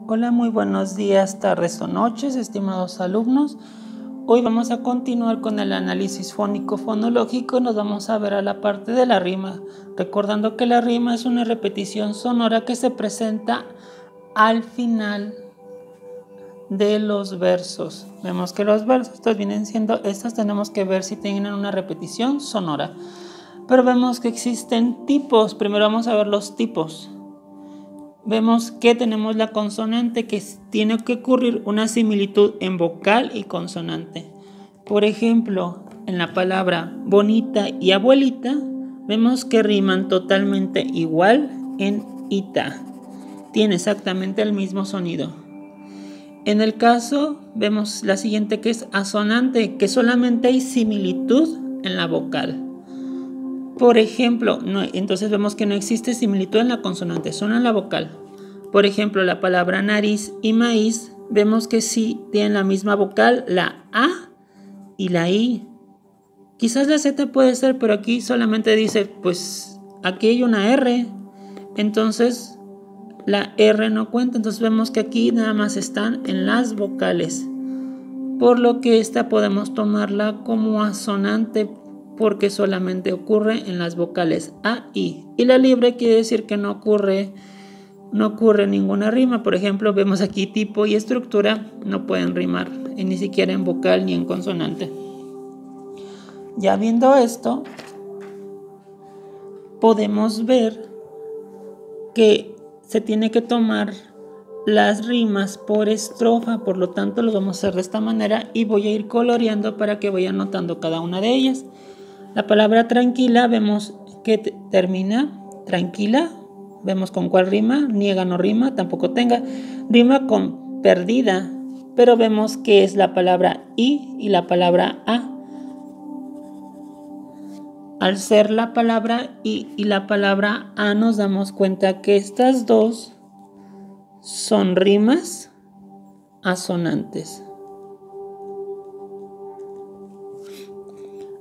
Hola, muy buenos días, tardes o noches, estimados alumnos. Hoy vamos a continuar con el análisis fónico-fonológico. Nos vamos a ver a la parte de la rima, recordando que la rima es una repetición sonora que se presenta al final de los versos. Vemos que los versos estos vienen siendo estas, tenemos que ver si tienen una repetición sonora. Pero vemos que existen tipos. Primero vamos a ver los tipos. Vemos que tenemos la consonante, que tiene que ocurrir una similitud en vocal y consonante. Por ejemplo, en la palabra bonita y abuelita, vemos que riman totalmente igual en ita. Tiene exactamente el mismo sonido. En el caso, vemos la siguiente, que es asonante, que solamente hay similitud en la vocal. Por ejemplo, entonces vemos que no existe similitud en la consonante, solo en la vocal. Por ejemplo, la palabra nariz y maíz, vemos que sí tienen la misma vocal, la A y la I. Quizás la Z puede ser, pero aquí solamente dice, pues aquí hay una R, entonces la R no cuenta. Entonces vemos que aquí nada más están en las vocales, por lo que esta podemos tomarla como asonante, porque solamente ocurre en las vocales A, I. Y la libre quiere decir que no ocurre ninguna rima. Por ejemplo, vemos aquí tipo y estructura, no pueden rimar, ni siquiera en vocal ni en consonante. Ya viendo esto, podemos ver que se tiene que tomar las rimas por estrofa, por lo tanto lo vamos a hacer de esta manera y voy a ir coloreando para que vayan notando cada una de ellas. La palabra tranquila, vemos que termina tranquila, vemos con cuál rima, niega no rima, tampoco tenga, rima con perdida, pero vemos que es la palabra y la palabra a. Al ser la palabra y la palabra a, nos damos cuenta que estas dos son rimas asonantes.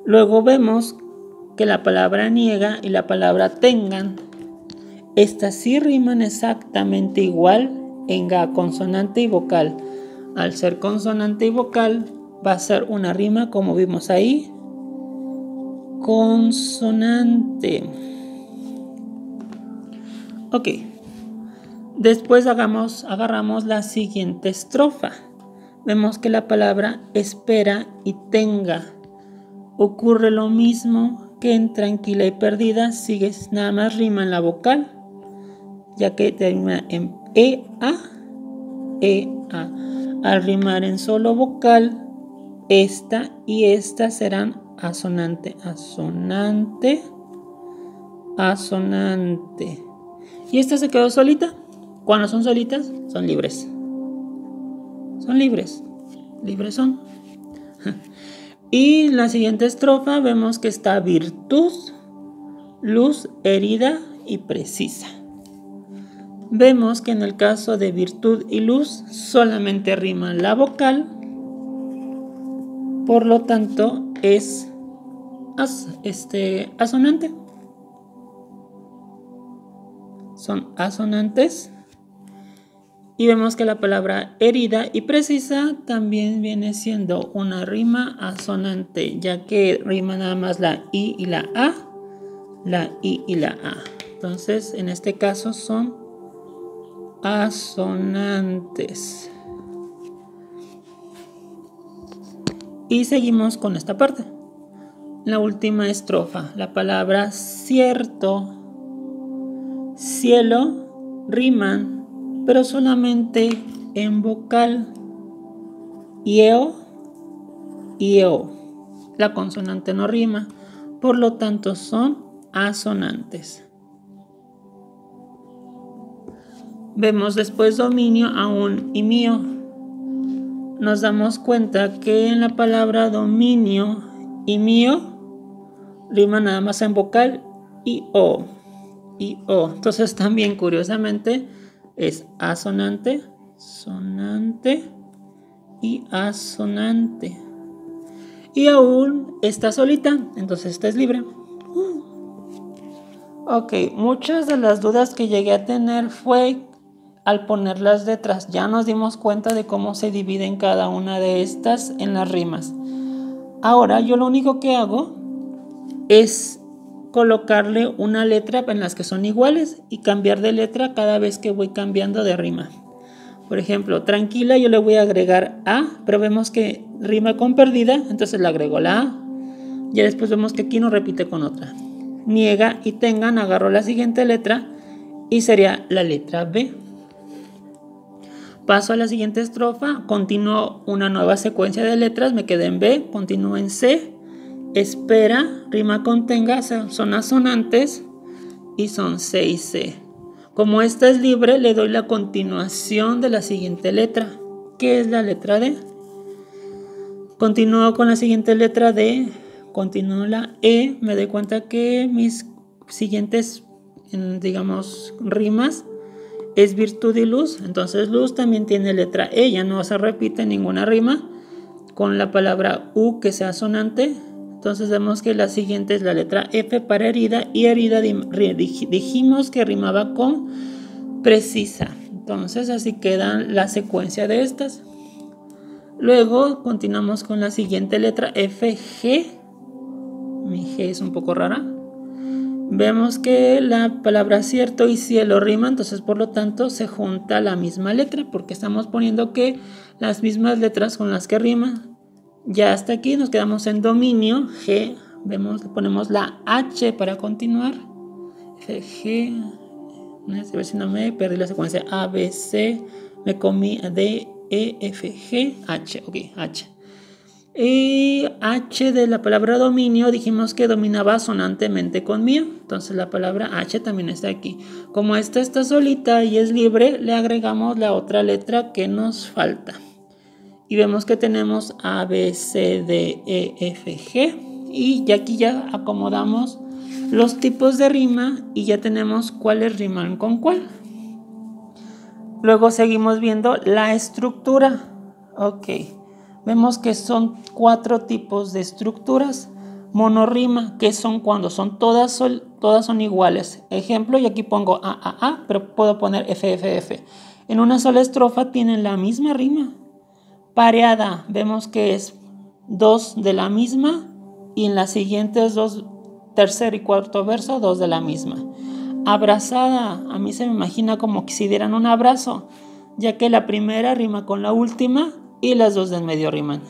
Luego vemos que la palabra niega y la palabra tengan, estas sí riman exactamente igual en ga, consonante y vocal. Al ser consonante y vocal va a ser una rima, como vimos ahí, consonante. Ok. Después agarramos la siguiente estrofa. Vemos que la palabra espera y tenga ocurre lo mismo que en tranquila y perdida, sigue nada más rima en la vocal, ya que termina en ea. Al rimar en solo vocal, esta y esta serán asonante, asonante, asonante. Y esta se quedó solita. Cuando son solitas, son libres. Son libres. Libres son. Y la siguiente estrofa vemos que está virtud, luz, herida y precisa. Vemos que en el caso de virtud y luz solamente riman la vocal, por lo tanto es asonante. Son asonantes. Y vemos que la palabra herida y precisa también viene siendo una rima asonante, ya que rima nada más la I y la A, la I y la A. Entonces, en este caso son asonantes. Y seguimos con esta parte. La última estrofa, la palabra cierto, cielo, riman, pero solamente en vocal. Ieo, ieo. La consonante no rima, por lo tanto son asonantes. Vemos después dominio, aún y mío. Nos damos cuenta que en la palabra dominio y mío rima nada más en vocal y o. Entonces también curiosamente es asonante, sonante y asonante. Y aún está solita, entonces esta es libre. Ok, muchas de las dudas que llegué a tener fue al poner las letras. Ya nos dimos cuenta de cómo se dividen cada una de estas en las rimas. Ahora yo lo único que hago es colocarle una letra en las que son iguales y cambiar de letra cada vez que voy cambiando de rima. Por ejemplo, tranquila yo le voy a agregar A, pero vemos que rima con perdida, entonces le agrego la A. Ya después vemos que aquí no repite con otra. Niega y tengan, agarro la siguiente letra y sería la letra B. Paso a la siguiente estrofa, continúo una nueva secuencia de letras, me quedé en B, continúo en C, espera, rima con tenga, son asonantes y son C y C. Como esta es libre, le doy la continuación de la siguiente letra, que es la letra D. Continúo con la siguiente letra D, continúo la E, me doy cuenta que mis siguientes, digamos, rimas es virtud y luz, entonces luz también tiene letra E, ya no se repite ninguna rima con la palabra U que sea sonante. Entonces vemos que la siguiente es la letra F para herida, y herida dijimos que rimaba con precisa. Entonces así queda la secuencia de estas. Luego continuamos con la siguiente letra F, G. Mi G es un poco rara. Vemos que la palabra cierto y cielo rima, entonces por lo tanto se junta la misma letra porque estamos poniendo que las mismas letras con las que rima. Ya hasta aquí nos quedamos en dominio, G, vemos, ponemos la H para continuar. F, G, a ver si no me perdí la secuencia, A, B, C, me comí D, E, F, G, H, ok, H. Y H de la palabra dominio dijimos que dominaba sonantemente con mío, entonces la palabra H también está aquí. Como esta está solita y es libre, le agregamos la otra letra que nos falta. Y vemos que tenemos A, B, C, D, E, F, G. Y aquí ya acomodamos los tipos de rima y ya tenemos cuáles riman con cuál. Luego seguimos viendo la estructura. Ok. Vemos que son 4 tipos de estructuras. Monorrima, que son cuando son todas son iguales. Ejemplo, y aquí pongo A, pero puedo poner F, F, F. En una sola estrofa tienen la misma rima. Pareada, vemos que es 2 de la misma y en las siguientes 2, tercer y cuarto verso, 2 de la misma. Abrazada, a mí se me imagina como que si dieran un abrazo, ya que la primera rima con la última y las 2 del medio riman.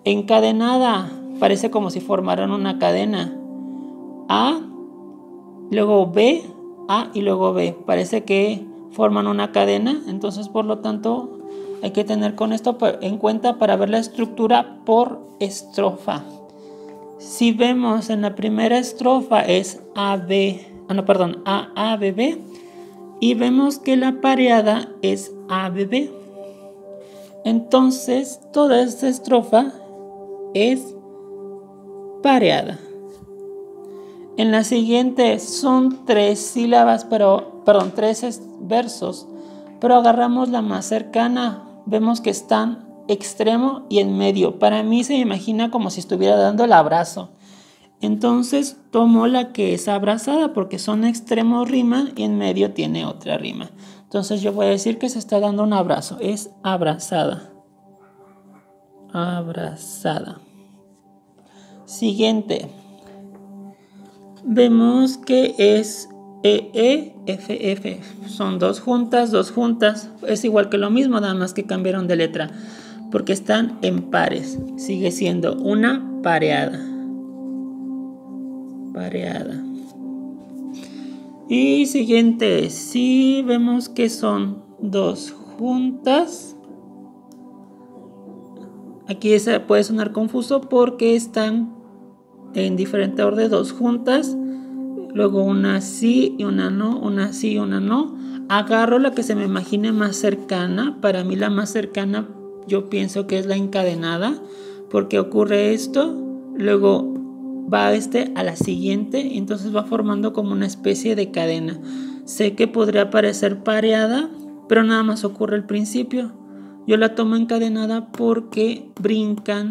Encadenada, parece como si formaran una cadena. A, luego B, A y luego B. Parece que forman una cadena, entonces por lo tanto hay que tener con esto en cuenta para ver la estructura por estrofa. Si vemos en la primera estrofa es A, B, B. Y vemos que la pareada es A, B, B. Entonces, toda esta estrofa es pareada. En la siguiente son 3 sílabas, perdón, 3 versos, pero agarramos la más cercana. Vemos que están extremo y en medio. Para mí se me imagina como si estuviera dando el abrazo. Entonces tomo la que es abrazada porque son extremos rima y en medio tiene otra rima. Entonces yo voy a decir que se está dando un abrazo. Es abrazada. Abrazada. Siguiente. Vemos que es E, F, F. Son 2 juntas, 2 juntas. Es igual que lo mismo, nada más que cambiaron de letra. Porque están en pares. Sigue siendo una pareada. Pareada. Y siguiente, si vemos que son 2 juntas. Aquí puede sonar confuso porque están en diferente orden, 2 juntas. Luego una sí y una no, una sí y una no. Agarro la que se me imagine más cercana. Para mí la más cercana yo pienso que es la encadenada, porque ocurre esto, luego va a la siguiente y entonces va formando como una especie de cadena. Sé que podría parecer pareada, pero nada más ocurre al principio. Yo la tomo encadenada porque brincan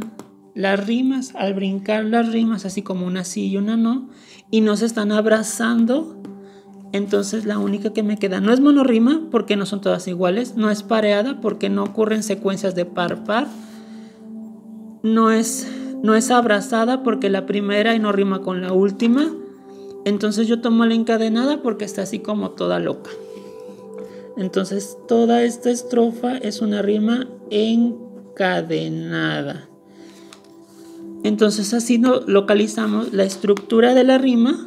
las rimas. Al brincar las rimas, así como una sí y una no, y no se están abrazando, Entonces la única que me queda no es monorrima porque no son todas iguales, no es pareada porque no ocurren secuencias de par-par, no es abrazada porque la primera y no rima con la última. Entonces yo tomo la encadenada porque está así como toda loca. Entonces toda esta estrofa es una rima encadenada. Entonces así localizamos la estructura de la rima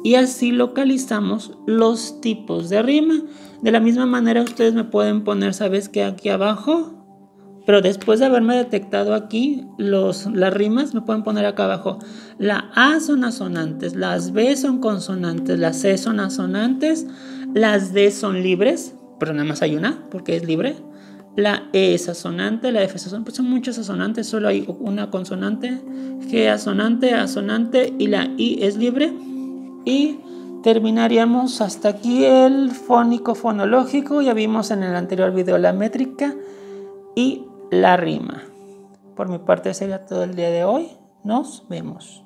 y así localizamos los tipos de rima. De la misma manera ustedes me pueden poner, ¿sabes qué? Aquí abajo. Pero después de haberme detectado aquí las rimas, me pueden poner acá abajo. La A son asonantes, las B son consonantes, las C son asonantes, las D son libres, pero nada más hay una porque es libre. La E es asonante, la F es asonante, pues son muchas asonantes, solo hay una consonante. G asonante, asonante y la I es libre. Y terminaríamos hasta aquí el fónico fonológico. Ya vimos en el anterior video la métrica y la rima. Por mi parte sería todo el día de hoy. Nos vemos.